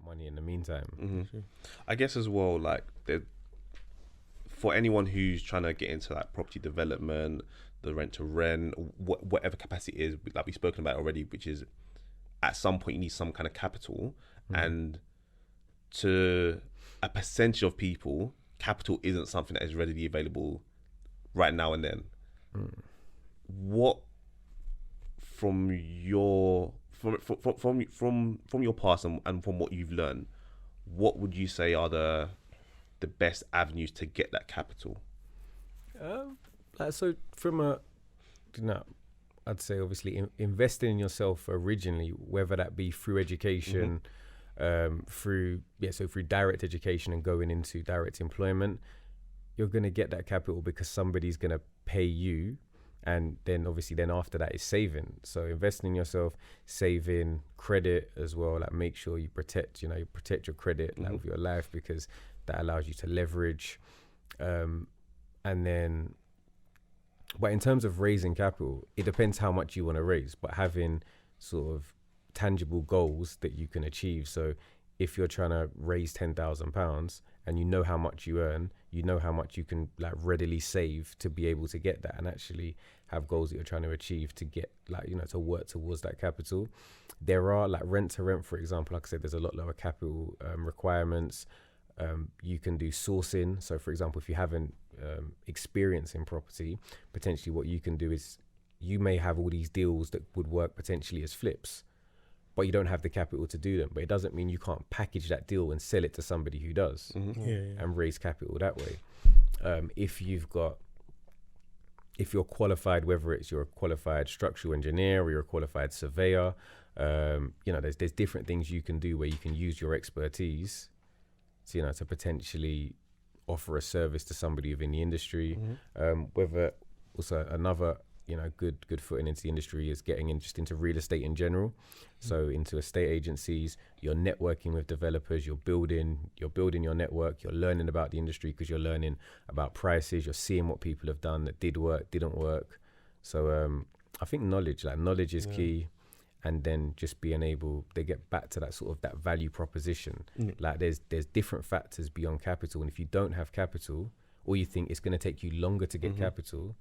that money in the meantime. Mm-hmm. I guess as well, like for anyone who's trying to get into like property development, the rent to rent, whatever capacity it is, like we've spoken about already, which is at some point you need some kind of capital, and to a percentage of people, capital isn't something that is readily available right now and then. What from your past and from what you've learned, what would you say are the best avenues to get that capital? So from I'd say obviously investing in yourself originally, whether that be through education, through direct education and going into direct employment, you're going to get that capital because somebody's going to pay you. And then obviously then after that is saving. So investing in yourself, saving, credit as well, like make sure you protect your credit like with your life, because that allows you to leverage. And then, but in terms of raising capital, it depends how much you want to raise, but having sort of tangible goals that you can achieve. So if you're trying to raise £10,000 and you know how much you earn, you know how much you can like readily save to be able to get that, and actually have goals that you're trying to achieve to get like, you know, to work towards that capital. There are like rent to rent, for example, like I said, there's a lot lower capital requirements. You can do sourcing. So for example, if you haven't experience in property, potentially what you can do is you may have all these deals that would work potentially as flips, but you don't have the capital to do them. But it doesn't mean you can't package that deal and sell it to somebody who does, and raise capital that way. If you're qualified, whether it's you're a qualified structural engineer or you're a qualified surveyor, you know, there's different things you can do where you can use your expertise to, you know, to potentially offer a service to somebody within the industry. Whether also another, you know, good footing into the industry is getting into real estate in general. So into estate agencies, you're networking with developers, you're building your network, you're learning about the industry because you're learning about prices, you're seeing what people have done that did work, didn't work. So I think knowledge is key. And then just being able to get back to that sort of that value proposition. Like there's different factors beyond capital. And if you don't have capital, or you think it's going to take you longer to get capital,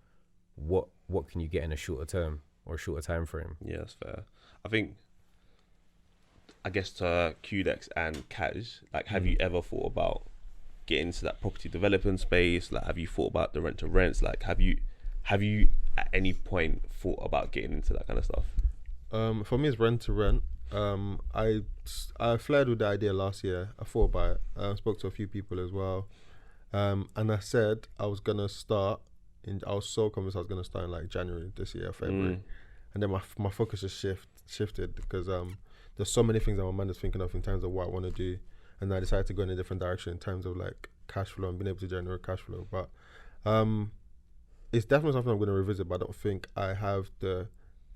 what can you get in a shorter term or a shorter time frame? Yeah, that's fair. I guess to QDex and Kaz, like, have you ever thought about getting into that property development space? Like, have you thought about the rent to rents? Like, have you at any point thought about getting into that kind of stuff? For me, it's rent to rent. I flared with the idea last year. I thought about it. I spoke to a few people as well, and I said I was gonna start. I was so convinced I was gonna start in like January this year, February, and then my focus just shifted because there's so many things that my mind is thinking of in terms of what I want to do, and I decided to go in a different direction in terms of like cash flow and being able to generate cash flow. But it's definitely something I'm going to revisit. But I don't think I have the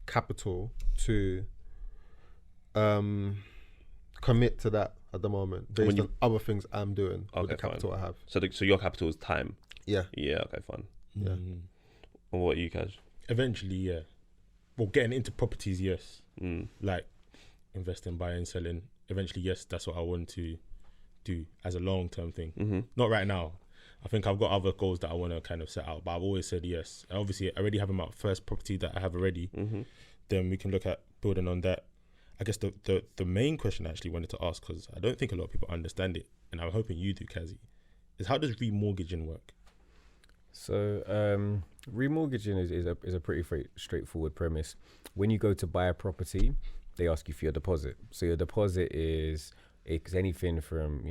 capital to commit to that at the moment based on other things I'm doing with the capital I have. So your capital is time. Yeah. Okay, fine. Yeah. And what are you guys? Eventually, yeah. Well, getting into properties, yes. Like investing, buying, selling. Eventually, yes, that's what I want to do as a long-term thing. Not right now. I think I've got other goals that I want to kind of set out, but I've always said yes. And obviously, I already have my first property that I have already. Then we can look at building on that. I guess the main question I actually wanted to ask, because I don't think a lot of people understand it, and I'm hoping you do, Kazy, is how does remortgaging work? So remortgaging is a pretty straightforward premise. When you go to buy a property, they ask you for your deposit. So your deposit is anything from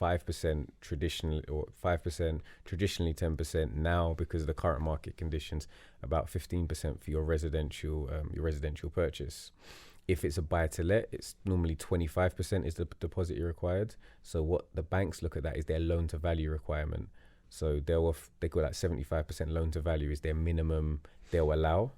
5% traditionally, or 5% traditionally, 10% now because of the current market conditions, about 15% for your residential purchase. If it's a buy to let, it's normally 25% is the deposit you're required. So what the banks look at that is their loan to value requirement. So they call that 75% loan to value is their minimum they'll allow,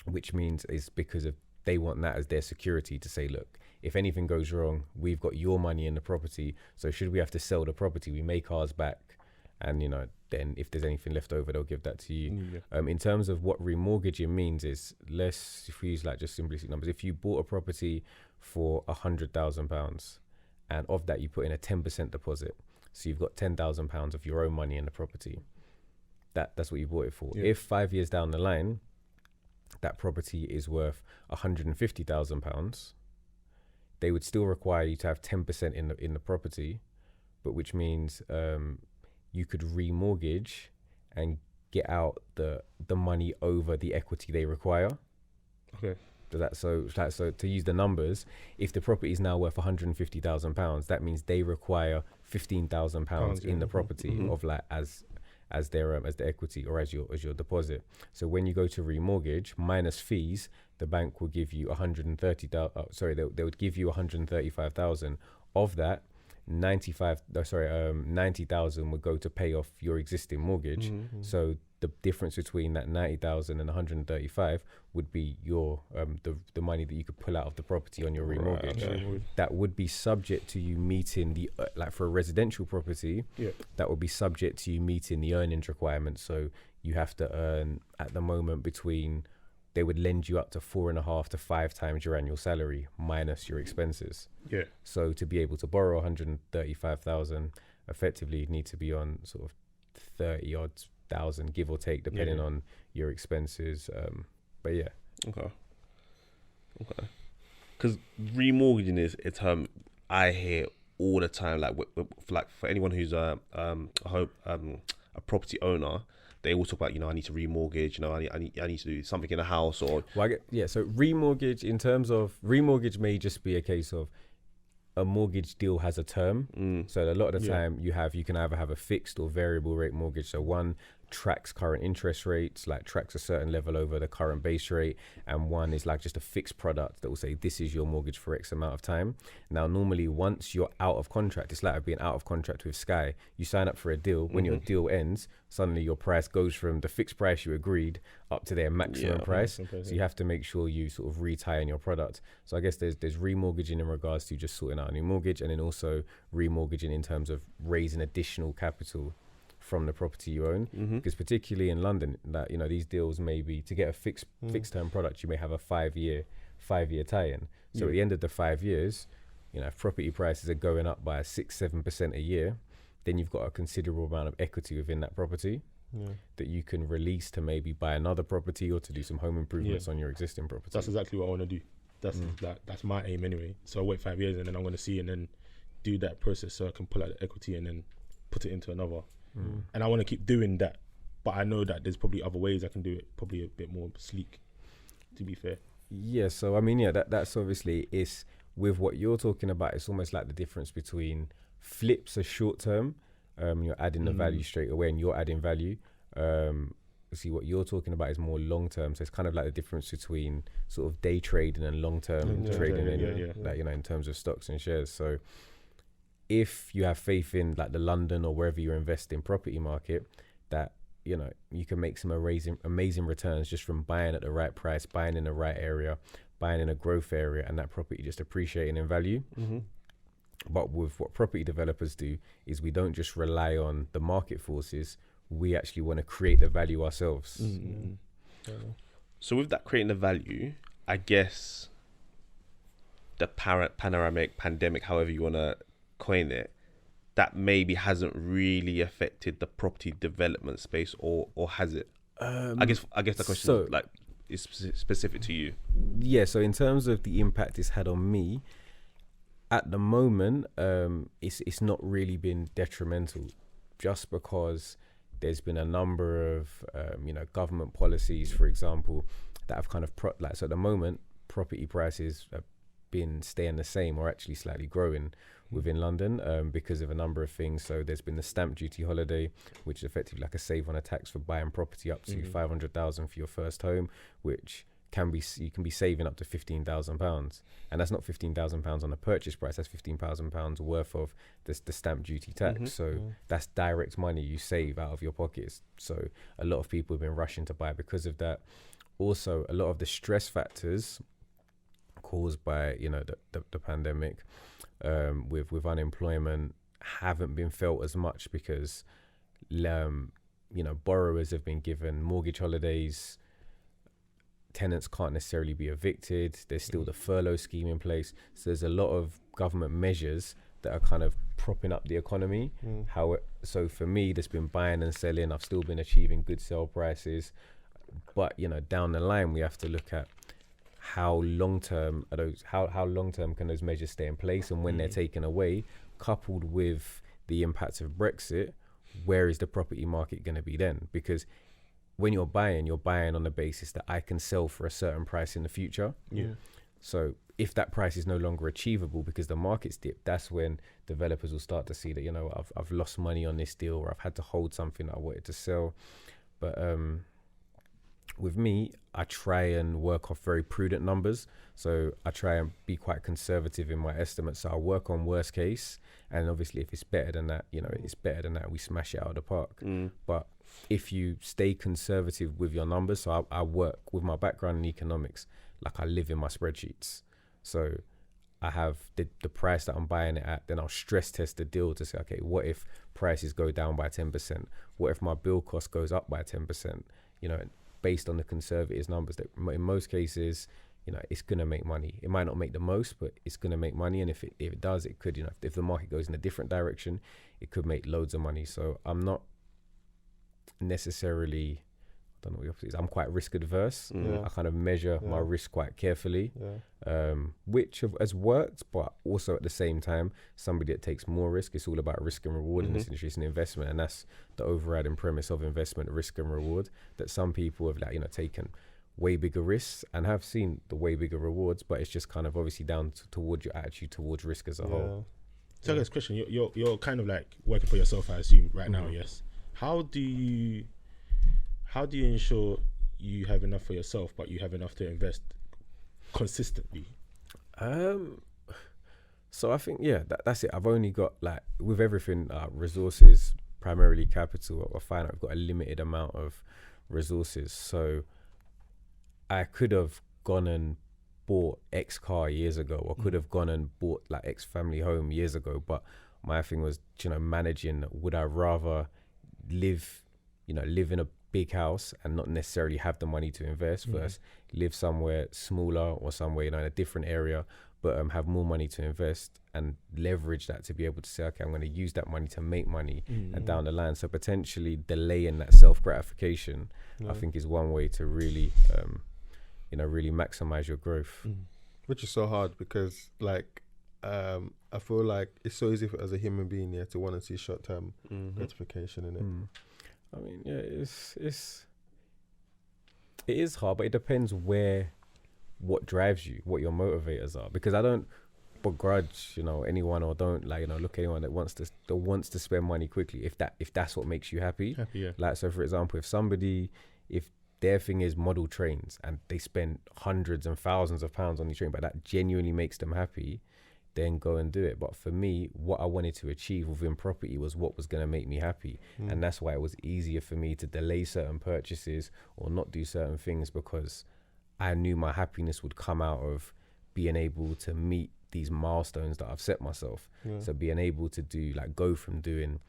which means is because of they want that as their security to say, look, if anything goes wrong, we've got your money in the property. So should we have to sell the property, we make ours back. And, then if there's anything left over, they'll give that to you. In terms of what remortgaging means is if we use like just simplistic numbers, if you bought a property for £100,000 and of that you put in a 10% deposit. So you've got £10,000 of your own money in the property. That's what you bought it for. Yeah. If 5 years down the line, that property is worth £150,000, they would still require you to have 10% in the property, but which means you could remortgage and get out the money over the equity they require. Okay. So to use the numbers, if the property is now worth £150,000, that means they require £15,000 in the property of like as their equity or as your deposit. So when you go to remortgage minus fees, the bank will give you 130,000. They would give you 135,000. Of that, 90,000 would go to pay off your existing mortgage. So the difference between that 90,000 and 135 would be your the money that you could pull out of the property on your remortgage. Okay. That would be subject to you meeting the like for a residential property. Yeah. That would be subject to you meeting the earnings requirements. So you have to earn at the moment they would lend you up to 4.5 to 5 times your annual salary minus your expenses. Yeah. So to be able to borrow 135,000, effectively you'd need to be on sort of 30 odd thousand, give or take, depending on your expenses. But yeah. Okay. Because remortgaging is a term I hear all the time. Like, for anyone who's a property owner, they all talk about, I need to remortgage. I need to do something in the house or. Well, so remortgage, in terms of remortgage, may just be a case of a mortgage deal has a term. So a lot of the time you can either have a fixed or variable rate mortgage. So one tracks current interest rates, like tracks a certain level over the current base rate, and one is like just a fixed product that will say this is your mortgage for X amount of time. Now normally once you're out of contract, it's like being out of contract with Sky. You sign up for a deal, when your deal ends, suddenly your price goes from the fixed price you agreed up to their maximum price. So you have to make sure you sort of retie in your product. So I guess there's remortgaging in regards to just sorting out a new mortgage, and then also remortgaging in terms of raising additional capital from the property you own. Because particularly in London, that these deals may be to get a fixed term product, you may have a 5 year tie-in. So at the end of the 5 years, if property prices are going up by 6-7% a year, then you've got a considerable amount of equity within that property that you can release to maybe buy another property or to do some home improvements on your existing property. That's exactly what I want to do. That's my aim anyway. So I wait 5 years and then I'm going to see and then do that process so I can pull out the equity and then put it into another. And I want to keep doing that, but I know that there's probably other ways I can do it, probably a bit more sleek, to be fair. Yeah, so that's obviously, is with what you're talking about, it's almost like the difference between flips are short term, you're adding the value straight away and you're adding value. See, what you're talking about is more long term, so it's kind of like the difference between sort of day trading and long term trading in terms of stocks and shares. So if you have faith in like the London or wherever you invest in property market, that you can make some amazing returns just from buying at the right price, buying in the right area, buying in a growth area, and that property just appreciating in value. But with what property developers do is we don't just rely on the market forces, we actually want to create the value ourselves. So with that creating the value, I guess the panoramic pandemic, however you want to coin it, that maybe hasn't really affected the property development space, or has it? I guess the question is specific to you. Yeah, so in terms of the impact it's had on me, at the moment, it's not really been detrimental, just because there's been a number of government policies, for example, that have kind of so at the moment property prices have been staying the same or actually slightly growing within London because of a number of things. So there's been the stamp duty holiday, which is effectively like a save on a tax for buying property up to 500,000 for your first home, which you can be saving up to £15,000, and that's not £15,000 on the purchase price, that's £15,000 worth of the stamp duty tax. So that's direct money you save out of your pockets. So a lot of people have been rushing to buy because of that. Also, a lot of the stress factors caused by the pandemic with unemployment haven't been felt as much, because borrowers have been given mortgage holidays. Tenants can't necessarily be evicted. There's still the furlough scheme in place. So there's a lot of government measures that are kind of propping up the economy. So for me, that's been buying and selling. I've still been achieving good sell prices, but down the line we have to look at how long term are those, how long term can those measures stay in place, and when they're taken away, coupled with the impact of Brexit, where is the property market going to be then? Because when you're buying on the basis that I can sell for a certain price in the future. So if that price is no longer achievable because the market's dipped, that's when developers will start to see that, I've lost money on this deal, or I've had to hold something that I wanted to sell. But with me, I try and work off very prudent numbers. So I try and be quite conservative in my estimates. So I work on worst case, and obviously if it's better than that, it's better than that, we smash it out of the park. But if you stay conservative with your numbers, so I work with my background in economics, like I live in my spreadsheets. So I have the price that I'm buying it at, then I'll stress test the deal to say, okay, what if prices go down by 10%? What if my bill cost goes up by 10%? Based on the conservative numbers, that in most cases, it's going to make money. It might not make the most, but it's going to make money. And if it does, it could, if the market goes in a different direction, it could make loads of money. So I'm not necessarily, I don't know what the opposite is. I'm quite risk adverse. I kind of measure my risk quite carefully, which has worked, but also at the same time, somebody that takes more risk, it's all about risk and reward in this industry. It's an investment, and that's the overriding premise of investment, risk and reward, that some people have taken way bigger risks and have seen the way bigger rewards, but it's just kind of obviously down towards your attitude towards risk as a whole. So I guess question, you're kind of like working for yourself, I assume, right now, yes? How do you ensure you have enough for yourself, but you have enough to invest consistently? So I think, that's it. I've only got, with everything, resources, primarily capital. I find I've got a limited amount of resources. So I could have gone and bought X car years ago, or could have gone and bought X family home years ago. But my thing was, managing, would I rather live in a big house and not necessarily have the money to invest versus live somewhere smaller or somewhere in a different area, but have more money to invest and leverage that to be able to say, okay, I'm going to use that money to make money and down the line. So potentially delaying that self-gratification, I think, is one way to really really maximize your growth. Which is so hard because I feel like it's so easy as a human being to want to see short-term gratification in it. I mean, it is hard, but it depends what drives you, what your motivators are. Because I don't begrudge, anyone, or don't look at anyone that wants to spend money quickly if that's what makes you happy. So for example, if their thing is model trains and they spend hundreds and thousands of pounds on these trains, but that genuinely makes them happy, then go and do it. But for me, what I wanted to achieve within property was what was going to make me happy. And that's why it was easier for me to delay certain purchases or not do certain things, because I knew my happiness would come out of being able to meet these milestones that I've set myself. So being able to do, go from doing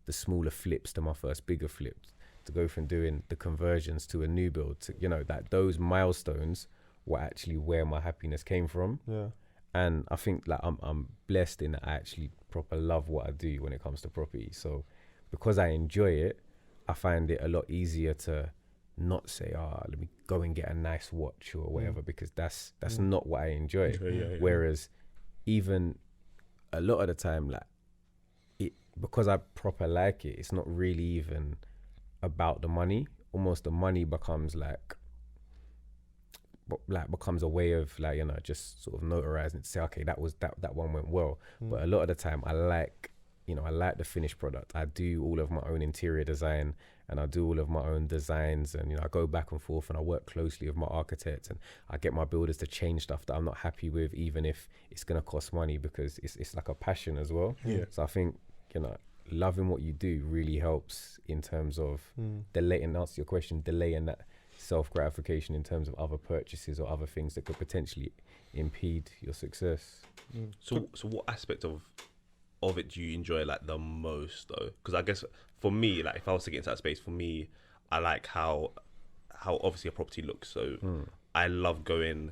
the smaller flips to my first bigger flips, to go from doing the conversions to a new build, to, that those milestones were actually where my happiness came from. And I think I'm blessed in that I actually proper love what I do when it comes to property. So because I enjoy it, I find it a lot easier to not say, let me go and get a nice watch or whatever, because that's not what I enjoy. Whereas even a lot of the time, because I proper like it, it's not really even about the money. Almost the money becomes becomes a way of just sort of notarizing to say, okay, that one went well. But a lot of the time I like the finished product. I do all of my own interior design and I do all of my own designs, and I go back and forth and I work closely with my architects, and I get my builders to change stuff that I'm not happy with, even if it's going to cost money, because it's like a passion as well. So I think loving what you do really helps in terms of delaying, answer your question, delaying that self-gratification in terms of other purchases or other things that could potentially impede your success. So what aspect of it do you enjoy the most though? Because I guess for me, if I was to get into that space, for me, I like how obviously a property looks. So I love going.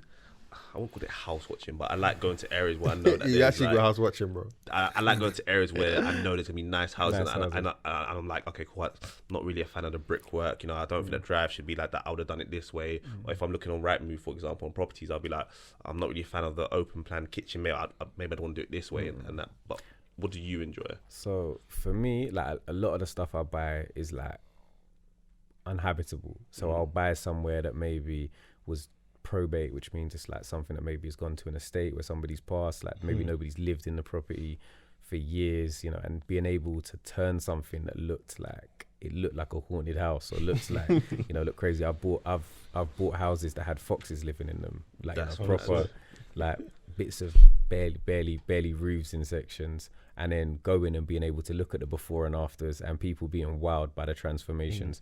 I won't call it house watching, but I like going to areas where I know that You there's, actually like, go house watching, bro. I like going to areas where I know there's gonna be nice houses, Nice and houses. I'm like, okay, cool. I'm not really a fan of the brickwork. You know, I don't think the drive should be like that. I would have done it this way. Or if I'm looking on Rightmove, for example, on properties, I'll be like, I'm not really a fan of the open plan kitchen. Maybe maybe I'd want to do it this way and that. But what do you enjoy? So for me, like a lot of the stuff I buy is like uninhabitable. So I'll buy somewhere that maybe was probate, which means it's like something that maybe has gone to an estate where somebody's passed, like maybe nobody's lived in the property for years, you know, and being able to turn something that looked like a haunted house or looks like, you know, look crazy. I've bought houses that had foxes living in them, like, you know, proper, like bits of barely roofs in sections, and then going and being able to look at the before and afters and people being wowed by the transformations.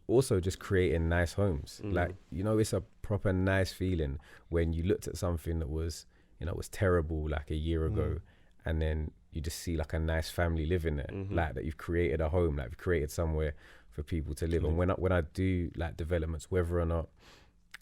Also just creating nice homes. Like, you know, it's a proper nice feeling when you looked at something that was, you know, was terrible like a year ago, and then you just see like a nice family living there, like that you've created a home, like you've created somewhere for people to live. And when I do like developments, whether or not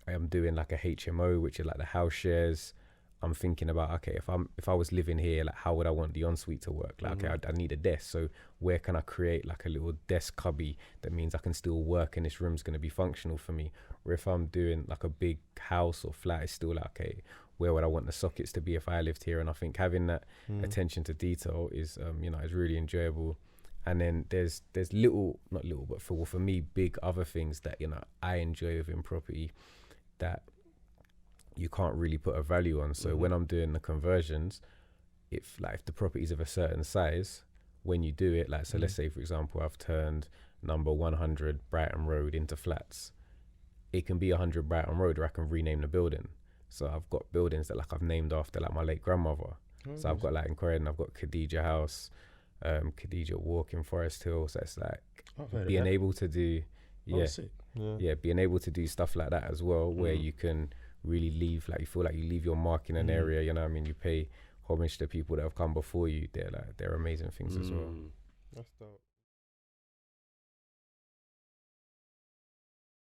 I am doing like a HMO, which is like the house shares, I'm thinking about, okay, if I was living here, like how would I want the ensuite to work? Like, okay, I need a desk. So where can I create like a little desk cubby that means I can still work and this room's going to be functional for me? Or if I'm doing like a big house or flat, it's still like, okay, where would I want the sockets to be if I lived here? And I think having that attention to detail is, you know, is really enjoyable. And then there's not little, but for me, big other things that, you know, I enjoy within property that you can't really put a value on. So when I'm doing the conversions, if the property's of a certain size, when you do it, like, so let's say, for example, I've turned number 100 Brighton Road into flats. It can be 100 Brighton Road, or I can rename the building. So I've got buildings that like I've named after like my late grandmother. So I've got like in Croydon, I've got Khadija House, Khadija Walk in Forest Hill. So it's like being able to do, being able to do stuff like that as well, where you can really leave, like you feel like you leave your mark in an area, you know what I mean? You pay homage to people that have come before you. They're amazing things as well. That's dope.